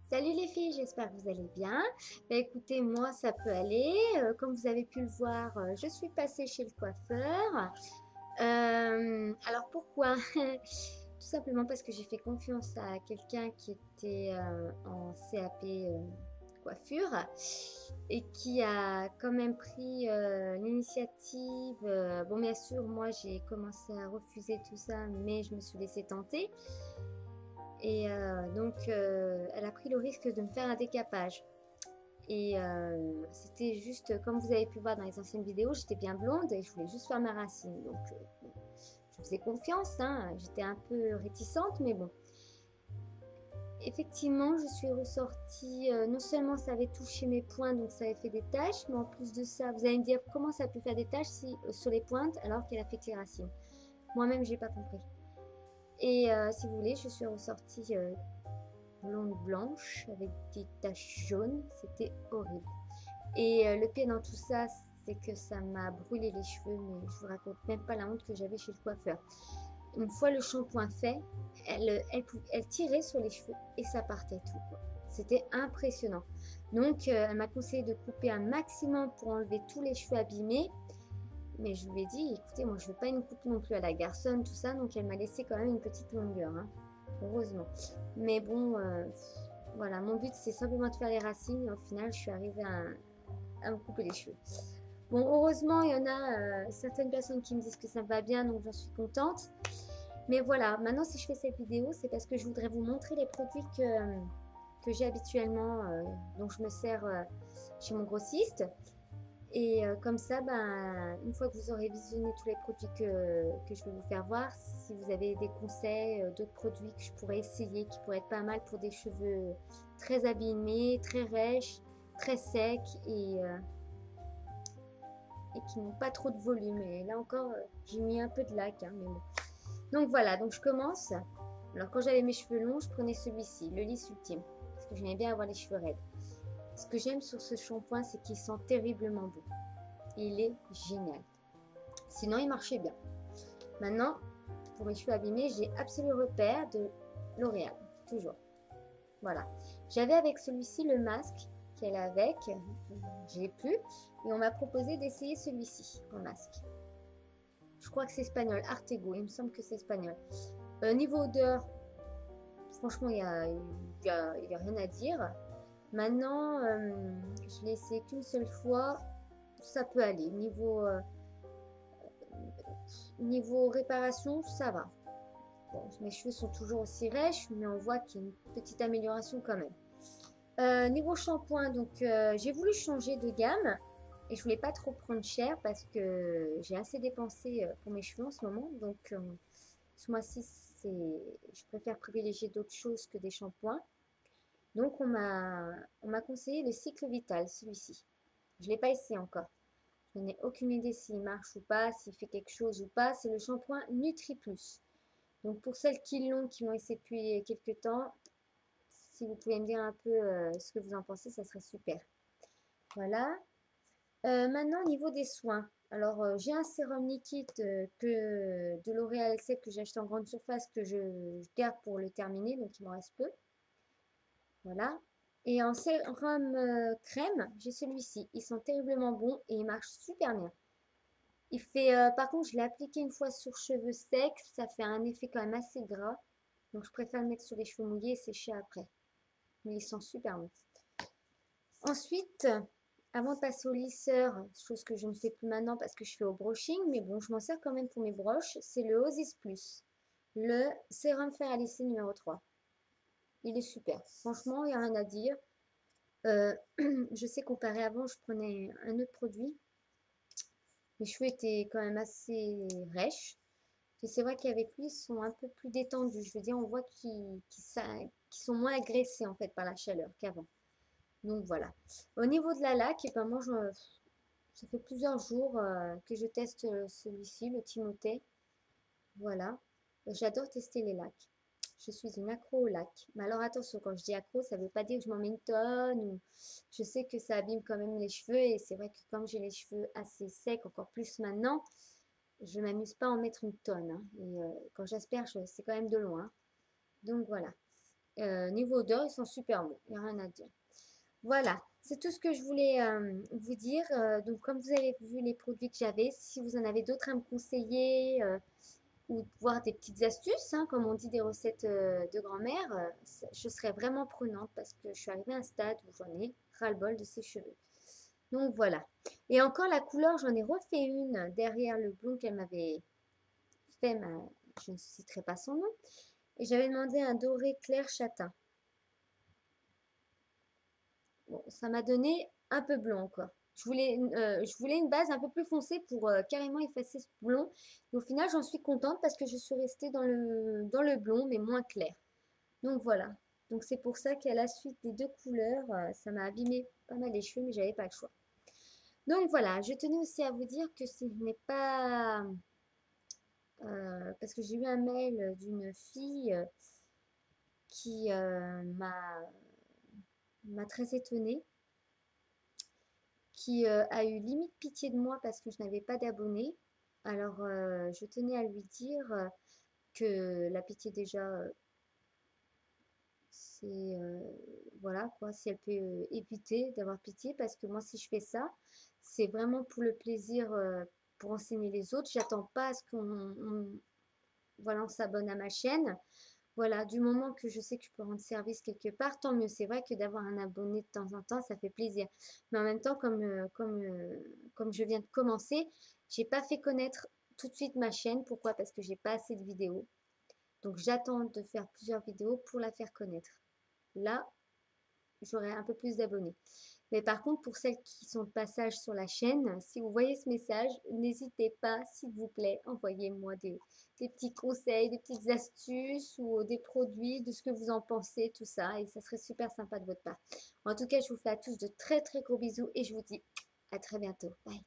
Salut les filles, j'espère que vous allez bien. Bah, écoutez, moi ça peut aller. Comme vous avez pu le voir, je suis passée chez le coiffeur. Alors pourquoi? Tout simplement parce que j'ai fait confiance à quelqu'un qui était en CAP coiffure et qui a quand même pris l'initiative. Bon, bien sûr, moi j'ai commencé à refuser tout ça, mais je me suis laissée tenter. Et elle a pris le risque de me faire un décapage. Et c'était juste, comme vous avez pu voir dans les anciennes vidéos, j'étais bien blonde et je voulais juste faire ma racine. Donc, bon, je faisais confiance, hein. J'étais un peu réticente, mais bon. Effectivement, je suis ressortie, non seulement ça avait touché mes pointes, donc ça avait fait des taches, mais en plus de ça, vous allez me dire comment ça a pu faire des taches sur les pointes alors qu'elle a fait que les racines. Moi-même, j'ai pas compris. Et si vous voulez, je suis ressortie blonde blanche avec des taches jaunes, c'était horrible. Et le pire dans tout ça, c'est que ça m'a brûlé les cheveux, mais je vous raconte même pas la honte que j'avais chez le coiffeur. Une fois le shampoing fait, elle tirait sur les cheveux et ça partait tout, quoi. C'était impressionnant. Donc, elle m'a conseillé de couper un maximum pour enlever tous les cheveux abîmés. Mais je lui ai dit, écoutez, moi je veux pas une coupe non plus à la garçonne, tout ça. Donc, elle m'a laissé quand même une petite longueur, hein. Heureusement. Mais bon, voilà, mon but c'est simplement de faire les racines et au final, je suis arrivée à me couper les cheveux. Bon, heureusement, il y en a certaines personnes qui me disent que ça va bien, donc j'en suis contente. Mais voilà, maintenant si je fais cette vidéo, c'est parce que je voudrais vous montrer les produits que j'ai habituellement, dont je me sers chez mon grossiste. Et comme ça, ben, une fois que vous aurez visionné tous les produits que je vais vous faire voir, si vous avez des conseils, d'autres produits que je pourrais essayer, qui pourraient être pas mal pour des cheveux très abîmés, très rêches, très secs et qui n'ont pas trop de volume. Et là encore, j'ai mis un peu de lac, hein, mais bon. Donc voilà, donc je commence. Alors quand j'avais mes cheveux longs, je prenais celui-ci, le lisse ultime, parce que j'aimais bien avoir les cheveux raides. Ce que j'aime sur ce shampoing, c'est qu'il sent terriblement bon. Il est génial. Sinon, il marchait bien. Maintenant, pour mes cheveux abîmés, j'ai Absolu Repère de L'Oréal, toujours. Voilà. J'avais avec celui-ci le masque qu'elle a avec, j'ai plus, et on m'a proposé d'essayer celui-ci en masque. Je crois que c'est espagnol, Artego, il me semble que c'est espagnol. Niveau odeur, franchement, il y a rien à dire. Maintenant, je l'ai essayé qu'une seule fois, ça peut aller. Niveau réparation, ça va. Bon, mes cheveux sont toujours aussi rêches, mais on voit qu'il y a une petite amélioration quand même. Niveau shampoing, donc j'ai voulu changer de gamme et je voulais pas trop prendre cher parce que j'ai assez dépensé pour mes cheveux en ce moment. Donc ce mois-ci, je préfère privilégier d'autres choses que des shampoings. Donc on m'a conseillé le cycle vital, celui-ci. Je l'ai pas essayé encore. Je n'ai aucune idée s'il marche ou pas, s'il fait quelque chose ou pas. C'est le shampoing Nutri Plus. Donc pour celles qui l'ont, qui l'ont essayé depuis quelques temps, si vous pouvez me dire un peu ce que vous en pensez, ça serait super. Voilà. Maintenant, au niveau des soins. Alors, j'ai un sérum liquide de L'Oréal 7 que j'ai acheté en grande surface que je garde pour le terminer, donc il m'en reste peu. Voilà. Et en sérum crème, j'ai celui-ci. Ils sont terriblement bons et ils marchent super bien. Par contre, je l'ai appliqué une fois sur cheveux secs, ça fait un effet quand même assez gras. Donc, je préfère le mettre sur les cheveux mouillés et sécher après. Mais ils sont super bons. Ensuite, avant de passer au lisseur, chose que je ne fais plus maintenant parce que je fais au brushing, mais bon, je m'en sers quand même pour mes broches, c'est le Osis Plus, le sérum fer à lisser numéro 3. Il est super. Franchement, il n'y a rien à dire. Je sais, comparé avant, je prenais un autre produit. Mes cheveux étaient quand même assez rêches. Et c'est vrai qu'avec lui, ils sont un peu plus détendus. Je veux dire, on voit qu'ils sont moins agressés en fait par la chaleur qu'avant. Donc voilà. Au niveau de la laque, et ben moi, ça fait plusieurs jours que je teste celui-ci, le Timothée. Voilà. J'adore tester les lacs. Je suis une accro au lac. Mais alors attention, quand je dis accro, ça ne veut pas dire que je m'en mets une tonne. Je sais que ça abîme quand même les cheveux. Et c'est vrai que comme j'ai les cheveux assez secs, encore plus maintenant, je ne m'amuse pas à en mettre une tonne, hein. Et quand j'asperge, c'est quand même de loin. Donc voilà. Niveau odeur, ils sont super bons. Il n'y a rien à dire. Voilà, c'est tout ce que je voulais vous dire. Donc, comme vous avez vu les produits que j'avais, si vous en avez d'autres à me conseiller ou voir des petites astuces, hein, comme on dit, des recettes de grand-mère, je serais vraiment prenante parce que je suis arrivée à un stade où j'en ai ras-le-bol de ses cheveux. Donc voilà. Et encore la couleur, j'en ai refait une derrière le blond qu'elle m'avait fait, je ne citerai pas son nom. Et j'avais demandé un doré clair châtain. Bon, ça m'a donné un peu blond quoi. Je voulais une base un peu plus foncée pour carrément effacer ce blond. Et au final, j'en suis contente parce que je suis restée dans le blond, mais moins clair. Donc voilà. Donc c'est pour ça qu'à la suite des deux couleurs, ça m'a abîmé pas mal les cheveux, mais j'avais pas le choix. Donc voilà, je tenais aussi à vous dire que ce n'est pas... parce que j'ai eu un mail d'une fille qui m'a très étonnée, qui a eu limite pitié de moi parce que je n'avais pas d'abonnés. Alors, je tenais à lui dire que la pitié déjà, c'est voilà quoi, si elle peut éviter d'avoir pitié, parce que moi, si je fais ça, c'est vraiment pour le plaisir, pour enseigner les autres. J'attends pas à ce voilà, on s'abonne à ma chaîne. Voilà, du moment que je sais que je peux rendre service quelque part, tant mieux. C'est vrai que d'avoir un abonné de temps en temps, ça fait plaisir. Mais en même temps, comme je viens de commencer, j'ai pas fait connaître tout de suite ma chaîne. Pourquoi? Parce que j'ai pas assez de vidéos. Donc j'attends de faire plusieurs vidéos pour la faire connaître. Là, j'aurai un peu plus d'abonnés. Mais par contre, pour celles qui sont de passage sur la chaîne, si vous voyez ce message, n'hésitez pas, s'il vous plaît, envoyez-moi des petits conseils, des petites astuces ou des produits, de ce que vous en pensez, tout ça. Et ça serait super sympa de votre part. En tout cas, je vous fais à tous de très très gros bisous et je vous dis à très bientôt. Bye.